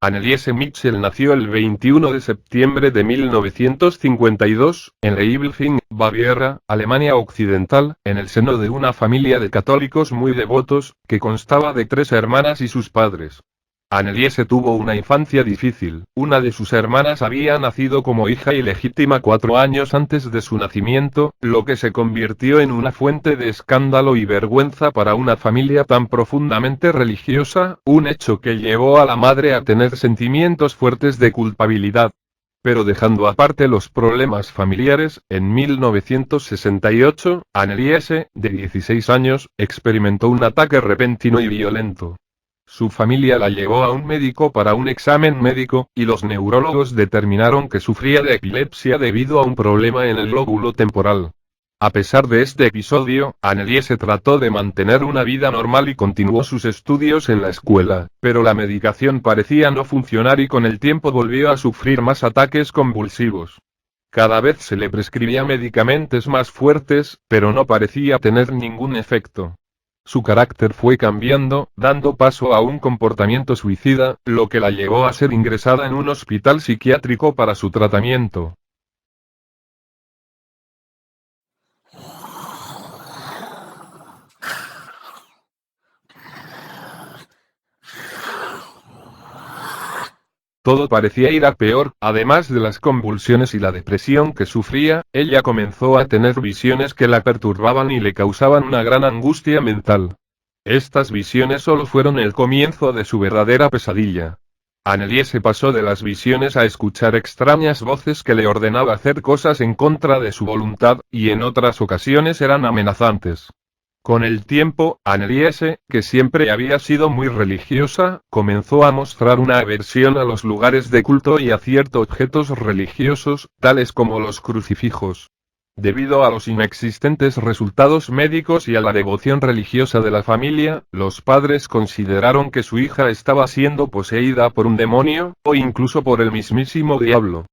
Anneliese Mitchell nació el 21 de septiembre de 1952, en Leibelfing, Baviera, Alemania Occidental, en el seno de una familia de católicos muy devotos, que constaba de 3 hermanas y sus padres. Anneliese tuvo una infancia difícil. Una de sus hermanas había nacido como hija ilegítima 4 años antes de su nacimiento, lo que se convirtió en una fuente de escándalo y vergüenza para una familia tan profundamente religiosa, un hecho que llevó a la madre a tener sentimientos fuertes de culpabilidad. Pero dejando aparte los problemas familiares, en 1968, Anneliese, de 16 años, experimentó un ataque repentino y violento. Su familia la llevó a un médico para un examen médico, y los neurólogos determinaron que sufría de epilepsia debido a un problema en el lóbulo temporal. A pesar de este episodio, Anneliese trató de mantener una vida normal y continuó sus estudios en la escuela, pero la medicación parecía no funcionar y con el tiempo volvió a sufrir más ataques convulsivos. Cada vez se le prescribía medicamentos más fuertes, pero no parecía tener ningún efecto. Su carácter fue cambiando, dando paso a un comportamiento suicida, lo que la llevó a ser ingresada en un hospital psiquiátrico para su tratamiento. Todo parecía ir a peor, además de las convulsiones y la depresión que sufría, ella comenzó a tener visiones que la perturbaban y le causaban una gran angustia mental. Estas visiones solo fueron el comienzo de su verdadera pesadilla. Anneliese pasó de las visiones a escuchar extrañas voces que le ordenaba hacer cosas en contra de su voluntad, y en otras ocasiones eran amenazantes. Con el tiempo, Anneliese, que siempre había sido muy religiosa, comenzó a mostrar una aversión a los lugares de culto y a ciertos objetos religiosos, tales como los crucifijos. Debido a los inexistentes resultados médicos y a la devoción religiosa de la familia, los padres consideraron que su hija estaba siendo poseída por un demonio, o incluso por el mismísimo diablo.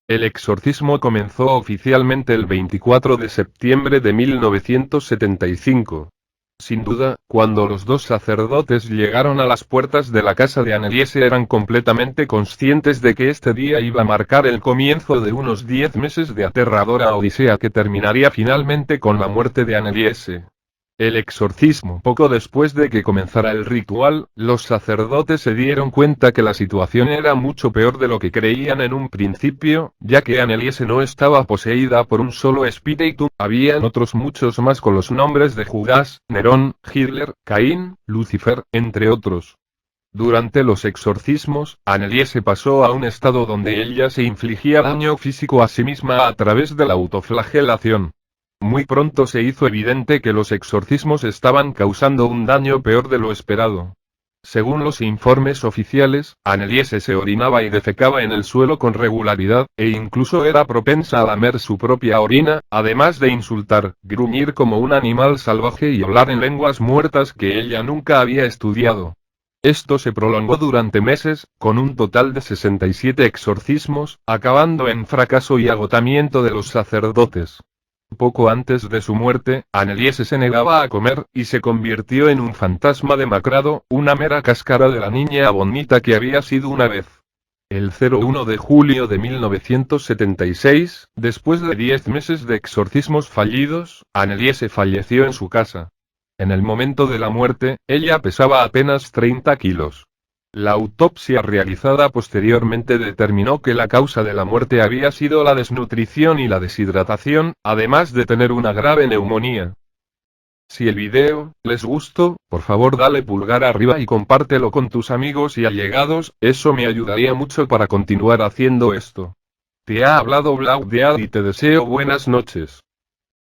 El exorcismo comenzó oficialmente el 24 de septiembre de 1975. Sin duda, cuando los 2 sacerdotes llegaron a las puertas de la casa de Anneliese eran completamente conscientes de que este día iba a marcar el comienzo de unos 10 meses de aterradora odisea que terminaría finalmente con la muerte de Anneliese. El exorcismo. Poco después de que comenzara el ritual, los sacerdotes se dieron cuenta que la situación era mucho peor de lo que creían en un principio, ya que Anneliese no estaba poseída por un solo espíritu, habían otros muchos más con los nombres de Judas, Nerón, Hitler, Caín, Lucifer, entre otros. Durante los exorcismos, Anneliese pasó a un estado donde ella se infligía daño físico a sí misma a través de la autoflagelación. Muy pronto se hizo evidente que los exorcismos estaban causando un daño peor de lo esperado. Según los informes oficiales, Anneliese se orinaba y defecaba en el suelo con regularidad, e incluso era propensa a lamer su propia orina, además de insultar, gruñir como un animal salvaje y hablar en lenguas muertas que ella nunca había estudiado. Esto se prolongó durante meses, con un total de 67 exorcismos, acabando en fracaso y agotamiento de los sacerdotes. Poco antes de su muerte, Anneliese se negaba a comer, y se convirtió en un fantasma demacrado, una mera cáscara de la niña bonita que había sido una vez. El 1 de julio de 1976, después de 10 meses de exorcismos fallidos, Anneliese falleció en su casa. En el momento de la muerte, ella pesaba apenas 30 kilos. La autopsia realizada posteriormente determinó que la causa de la muerte había sido la desnutrición y la deshidratación, además de tener una grave neumonía. Si el video les gustó, por favor dale pulgar arriba y compártelo con tus amigos y allegados, eso me ayudaría mucho para continuar haciendo esto. Te ha hablado Blaudead y te deseo buenas noches.